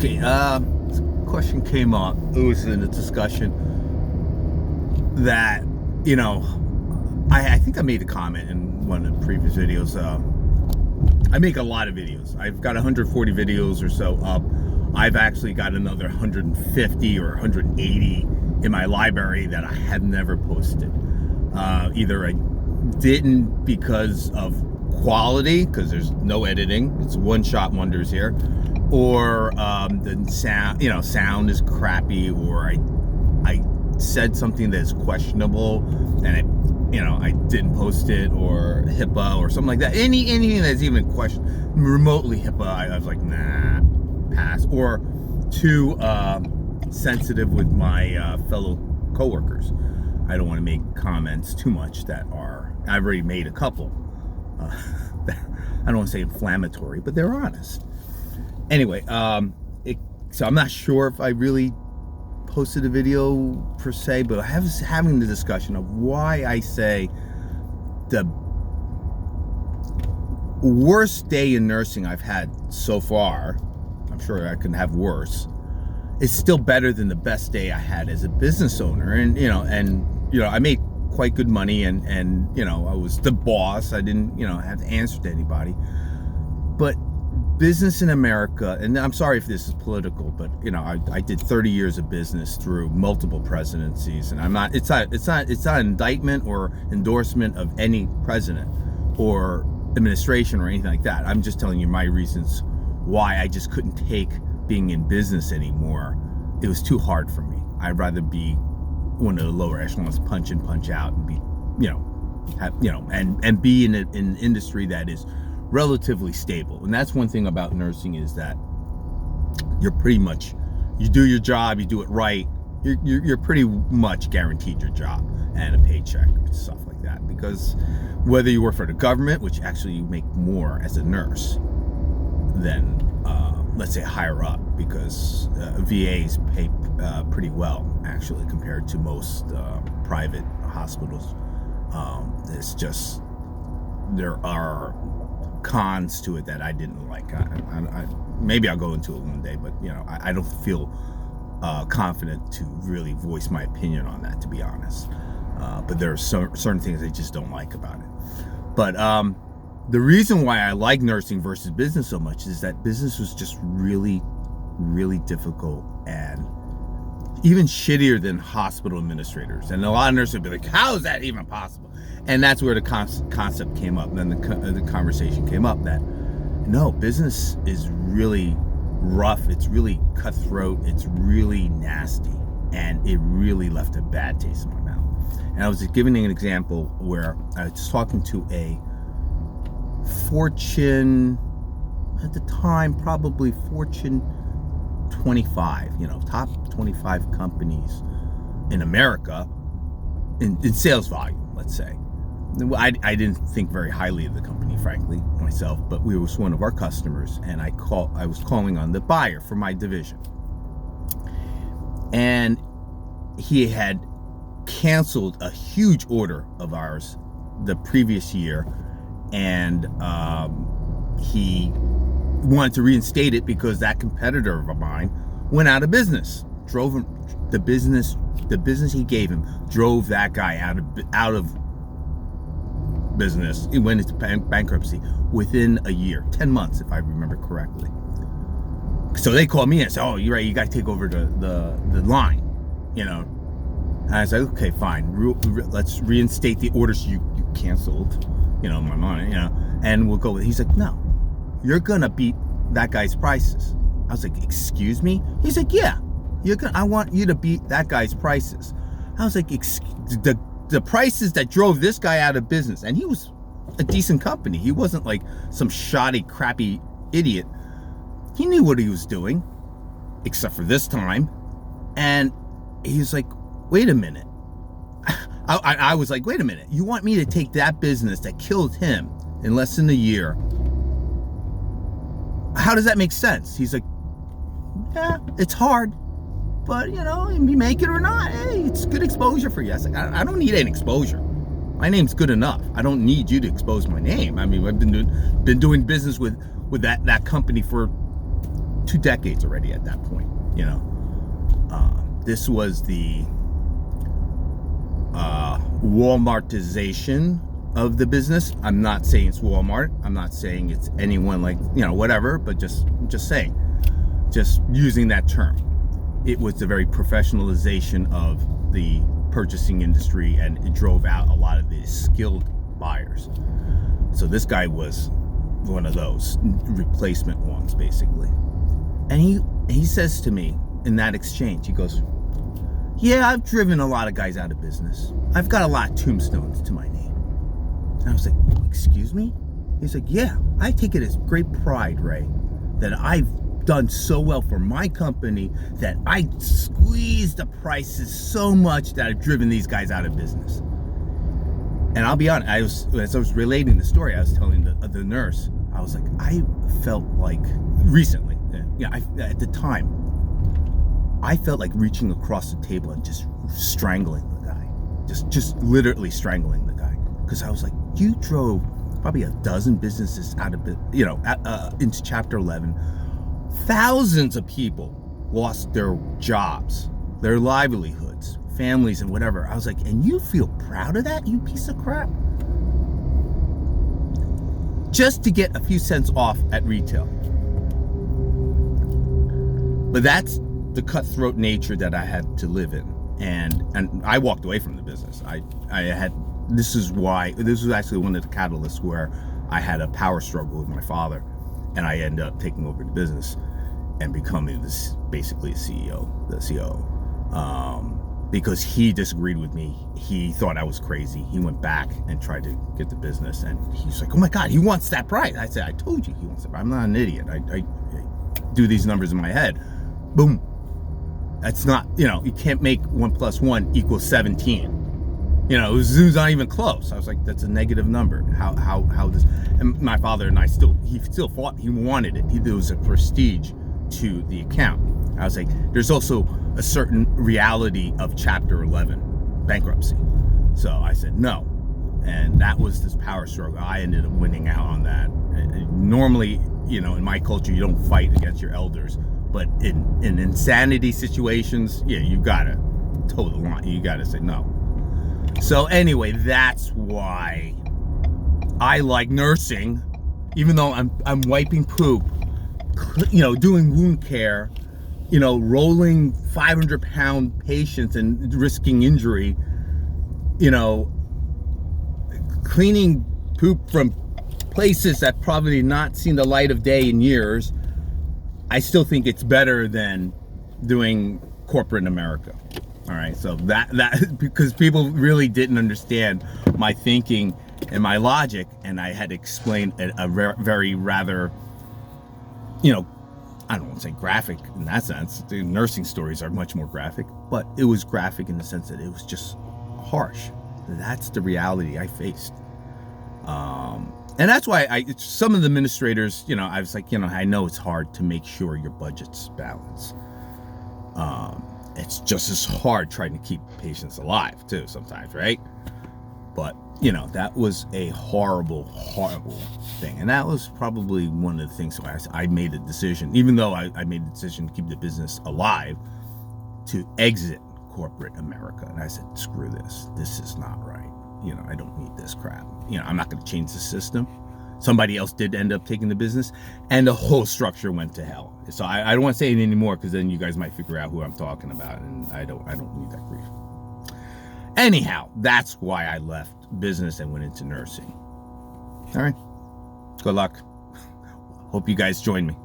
Okay, this question came up. It was in a discussion that, I think I made a comment in one of the previous videos. I make a lot of videos. I've got 140 videos or so up. I've actually got another 150 or 180 in my library that I have never posted. Either I didn't because of quality, because there's no editing. It's one-shot wonders here. Or the sound is crappy, or I said something that's questionable and I didn't post it, or HIPAA or something like that. Anything that's even remotely HIPAA, I was like, nah, pass. Or too sensitive with my fellow coworkers. I don't want to make comments too much that I've already made a couple. I don't want to say inflammatory, but they're honest. Anyway, so I'm not sure if I really posted a video per se, but I was having the discussion of why I say the worst day in nursing I've had so far, I'm sure I can have worse, is still better than the best day I had as a business owner. And I made quite good money, and I was the boss. I didn't have to answer to anybody. But business in America, and I'm sorry if this is political, but I did 30 years of business through multiple presidencies, and it's not an indictment or endorsement of any president or administration or anything like that. I'm just telling you my reasons why I just couldn't take being in business anymore. It was too hard for me. I'd rather be one of the lower echelons, punch in, punch out, and be and be in an industry that is relatively stable. And that's one thing about nursing, is that you're pretty much, you do your job, you do it right, you're pretty much guaranteed your job and a paycheck and stuff like that. Because whether you work for the government, which actually you make more as a nurse than let's say higher up, because VAs pay pretty well actually compared to most private hospitals. It's just, there are cons to it that I didn't like. I maybe I'll go into it one day, but I don't feel confident to really voice my opinion on that, to be honest. But there are certain things I just don't like about it. But the reason why I like nursing versus business so much is that business was just really, really difficult and even shittier than hospital administrators. And a lot of nurses would be like, how is that even possible? And that's where the concept came up. And then the conversation came up that, no, business is really rough. It's really cutthroat. It's really nasty. And it really left a bad taste in my mouth. And I was giving an example where I was talking to a Fortune, at the time, probably Fortune 25, top 25 companies in America in sales volume, let's say. I didn't think very highly of the company, frankly, myself, but we was one of our customers, and I was calling on the buyer for my division. And he had canceled a huge order of ours the previous year, and he wanted to reinstate it because that competitor of mine went out of business. Drove him, the business he gave him drove that guy out of business. He went into bankruptcy within a year, 10 months, if I remember correctly. So they called me and said, "Oh, you're right. You got to take over the line," And I was like, "Okay, fine. Let's reinstate the orders you canceled, my money, and we'll go with." He's like, "No, you're gonna beat that guy's prices." I was like, "Excuse me?" He's like, "Yeah, I want you to beat that guy's prices." I was like, the prices that drove this guy out of business, and he was a decent company. He wasn't like some shoddy, crappy idiot. He knew what he was doing, except for this time. And he's like, "Wait a minute." I was like, "Wait a minute. You want me to take that business that killed him in less than a year? How does that make sense?" He's like, "Yeah, it's hard, but you make it or not, hey, it's good exposure for you." I was like, I don't need any exposure. My name's good enough. I don't need you to expose my name. I mean, I've been doing business with that company for 2 decades already at that point, you know. This was the Walmartization of the business. I'm not saying it's Walmart. I'm not saying it's anyone like, you know, whatever, but just saying, just using that term. It was the very professionalization of the purchasing industry, and it drove out a lot of the skilled buyers. So this guy was one of those replacement ones, basically. And he says to me in that exchange, he goes, yeah, I've driven a lot of guys out of business. I've got a lot of tombstones to my name. And I was like, excuse me? He's like, yeah, I take it as great pride, Ray, that I've done so well for my company that I squeezed the prices so much that I've driven these guys out of business. And I'll be honest, as I was relating the story, I was telling the nurse, I was like, I felt like recently, at the time, I felt like reaching across the table and just strangling the guy, just literally strangling the guy, because I was like, you drove probably a dozen businesses out of, into Chapter 11. Thousands of people lost their jobs, their livelihoods, families, and whatever. I was like, and you feel proud of that, you piece of crap? Just to get a few cents off at retail. But that's the cutthroat nature that I had to live in. And I walked away from the business. This was actually one of the catalysts where I had a power struggle with my father, and I ended up taking over the business and becoming basically a CEO, the COO. Because he disagreed with me. He thought I was crazy. He went back and tried to get the business, and he's like, oh my God, he wants that price. I said, I told you he wants that price. I'm not an idiot. I do these numbers in my head. Boom. That's not, you can't make 1 + 1 = 17. It was not even close. I was like, that's a negative number. How this, and my father and I he still fought. He wanted it. There was a prestige to the account. I was like, there's also a certain reality of Chapter 11 bankruptcy. So I said no, and that was this power struggle. I ended up winning out on that. Normally, in my culture, you don't fight against your elders, but in insanity situations, yeah, you gotta toe the line. You gotta say no. So anyway, that's why I like nursing, even though I'm wiping poop, doing wound care, rolling 500-pound patients and risking injury, cleaning poop from places that probably not seen the light of day in years. I still think it's better than doing corporate America. All right, so that because people really didn't understand my thinking and my logic, and I had explained a very rather, I don't want to say graphic in that sense. The nursing stories are much more graphic, but it was graphic in the sense that it was just harsh. That's the reality I faced. And that's why some of the administrators, I was like, I know it's hard to make sure your budget's balanced. It's just as hard trying to keep patients alive too sometimes, right? But, that was a horrible, horrible thing. And that was probably one of the things why I made a decision, even though I made the decision to keep the business alive, to exit corporate America. And I said, screw this. This is not right. I don't need this crap. I'm not going to change the system. Somebody else did end up taking the business, and the whole structure went to hell. So I don't want to say it anymore, because then you guys might figure out who I'm talking about, and I don't need that grief. Anyhow, that's why I left business and went into nursing. All right. Good luck. Hope you guys join me.